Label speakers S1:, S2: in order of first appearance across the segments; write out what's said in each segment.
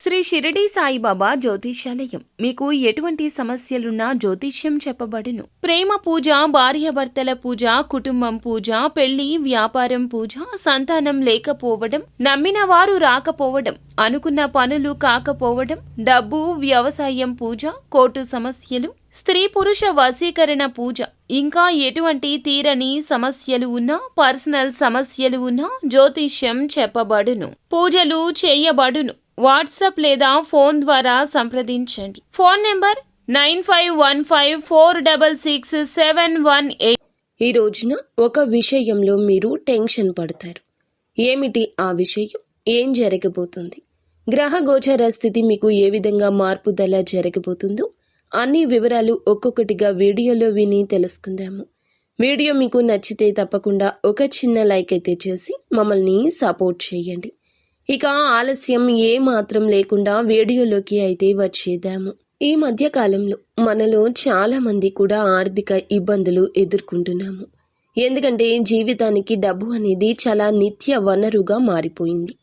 S1: శ్రీ షిరిడి సాయిబాబా జ్యోతిష్యాలయం మీకు ఎటువంటి సమస్యలున్నా జ్యోతిష్యం చెప్పబడును. ప్రేమ పూజ, భార్యాభర్తల పూజ, కుటుంబం పూజ, పెళ్లి, వ్యాపారం పూజ, సంతానం లేకపోవడం, నమ్మిన వారు రాకపోవడం, అనుకున్న పనులు కాకపోవడం, డబ్బు, వ్యవసాయం పూజ, కోర్టు సమస్యలు, స్త్రీ పురుష వశీకరణ పూజ, ఇంకా ఎటువంటి తీరని సమస్యలు ఉన్నా, పర్సనల్ సమస్యలు ఉన్నా జ్యోతిష్యం చెప్పబడును. పూజలు చేయబడును. వాట్సాప్ లేదా ఫోన్ ద్వారా సంప్రదించండి. Phone number 9515466718.
S2: ఈ రోజున ఒక విషయంలో మీరు టెన్షన్ పడతారు. ఏమిటి ఆ విషయం? ఏం జరగబోతుంది? గ్రహ గోచర స్థితి మీకు ఏ విధంగా మార్పుదల జరగబోతుందో అన్ని వివరాలు ఒక్కొక్కటిగా వీడియోలో విని తెలుసుకుందాము. వీడియో మీకు నచ్చితే తప్పకుండా ఒక చిన్న లైక్ అయితే చేసి మమ్మల్ని సపోర్ట్ చేయండి. ఇక ఆలస్యం ఏ మాత్రం లేకుండా వీడియోలోకి అయితే వచ్చేద్దాము. ఈ మధ్య కాలంలో మనలో చాలా మంది కూడా ఆర్థిక ఇబ్బందులు ఎదుర్కొంటున్నాము. ఎందుకంటే జీవితానికి డబ్బు అనేది చాలా నిత్య వనరుగా మారిపోయింది.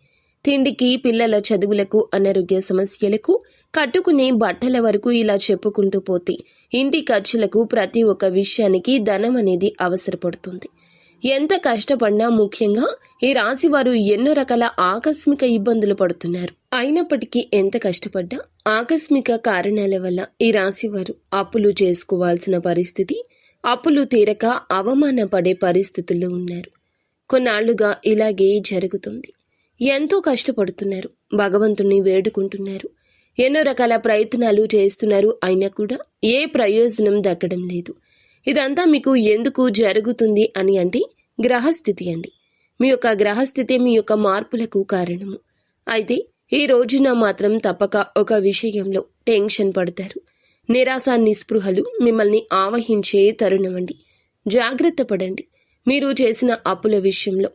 S2: తిండికి, పిల్లల చదువులకు, అనారోగ్య సమస్యలకు, కట్టుకునే బట్టల వరకు ఇలా చెప్పుకుంటూ పోతే ఇంటి ఖర్చులకు ప్రతి ఒక్క విషయానికి ధనం అనేది అవసరపడుతుంది. ఎంత కష్టపడినా, ముఖ్యంగా ఈ రాశి వారు ఎన్నో రకాల ఆకస్మిక ఇబ్బందులు పడుతున్నారు. అయినప్పటికీ ఎంత కష్టపడ్డా ఆకస్మిక కారణాల వల్ల ఈ రాశి వారు అప్పులు చేసుకోవాల్సిన పరిస్థితి, అప్పులు తీరక అవమానపడే పరిస్థితుల్లో ఉన్నారు. కొన్నాళ్లుగా ఇలాగే జరుగుతుంది. ఎంతో కష్టపడుతున్నారు, భగవంతుణ్ణి వేడుకుంటున్నారు, ఎన్నో రకాల ప్రయత్నాలు చేస్తున్నారు. అయినా కూడా ఏ ప్రయోజనం దక్కడం లేదు. ఇదంతా మీకు ఎందుకు జరుగుతుంది అని అంటే గ్రహస్థితి అండి. మీ యొక్క గ్రహస్థితి మీ యొక్క మార్పులకు కారణము. అయితే ఈ రోజున మాత్రం తప్పక ఒక విషయంలో టెన్షన్ పడతారు. నిరాశ, నిస్పృహలు మిమ్మల్ని ఆవహించే తరుణమండి. జాగ్రత్త పడండి. మీరు చేసిన అప్పుల విషయంలో.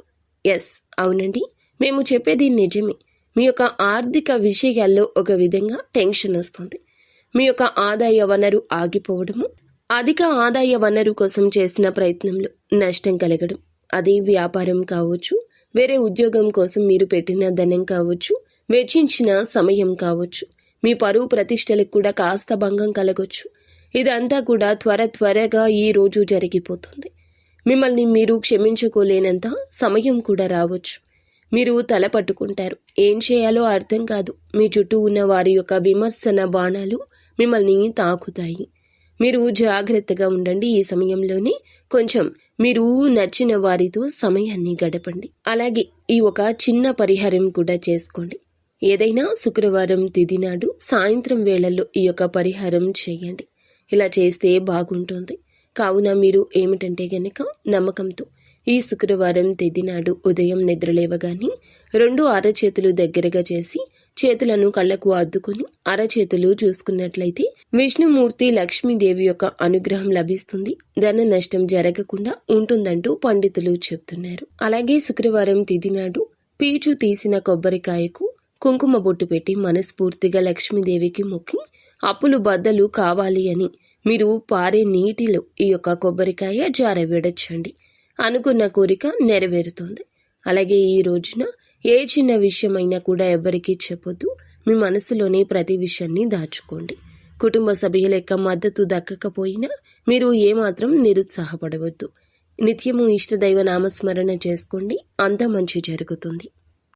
S2: అవునండి, మేము చెప్పేది నిజమే. మీ యొక్క ఆర్థిక విషయాల్లో ఒక విధంగా టెన్షన్ వస్తుంది. మీ యొక్క ఆదాయ వనరు ఆగిపోవడము, అధిక ఆదాయ వనరు కోసం చేసిన ప్రయత్నంలో నష్టం కలగడం, అది వ్యాపారం కావచ్చు, వేరే ఉద్యోగం కోసం మీరు పెట్టిన ధనం కావచ్చు, వెచ్చించిన సమయం కావచ్చు, మీ పరువు ప్రతిష్టలకు కూడా కాస్త భంగం కలగొచ్చు. ఇదంతా కూడా త్వరగా ఈ రోజు జరిగిపోతుంది. మిమ్మల్ని మీరు క్షమించుకోలేనంత సమయం కూడా రావచ్చు. మీరు తల పట్టుకుంటారు. ఏం చేయాలో అర్థం కాదు. మీ చుట్టూ ఉన్న వారి యొక్క విమర్శన బాణాలు మిమ్మల్ని తాకుతాయి. మీరు జాగ్రత్తగా ఉండండి. ఈ సమయంలోనే కొంచెం మీరు నచ్చిన వారితో సమయాన్ని గడపండి. అలాగే ఈ ఒక చిన్న పరిహారం కూడా చేసుకోండి. ఏదైనా శుక్రవారం తిథి నాడు సాయంత్రం వేళల్లో ఈ యొక్క పరిహారం చేయండి. ఇలా చేస్తే బాగుంటుంది. కావున మీరు ఏమిటంటే గనక నమ్మకంతో ఈ శుక్రవారం తేదీ నాడు ఉదయం నిద్రలేవగానే 2 అరచేతులు దగ్గరగా చేసి చేతులను కళ్లకు అద్దుకొని అరచేతులు చూసుకున్నట్లయితే విష్ణుమూర్తి, లక్ష్మీదేవి యొక్క అనుగ్రహం లభిస్తుంది. ధన నష్టం జరగకుండా ఉంటుందంటూ పండితులు చెప్తున్నారు. అలాగే శుక్రవారం తిథి నాడు పీచు తీసిన కొబ్బరికాయకు కుంకుమ బొట్టు పెట్టి మనస్ఫూర్తిగా లక్ష్మీదేవికి మొక్కి అప్పులు బద్దలు కావాలి అని మీరు పారే నీటిలో ఈ యొక్క కొబ్బరికాయ జారవిడచ్చండి. అనుకున్న కోరిక నెరవేరుతుంది. అలాగే ఈ రోజున ఏ చిన్న విషయమైనా కూడా ఎవరికీ చెప్పొద్దు. మీ మనసులోనే ప్రతి విషయాన్ని దాచుకోండి. కుటుంబ సభ్యుల యొక్క మద్దతు దక్కకపోయినా మీరు ఏమాత్రం నిరుత్సాహపడవద్దు. నిత్యము ఇష్టదైవ నామస్మరణ చేసుకోండి. అంతా మంచి జరుగుతుంది.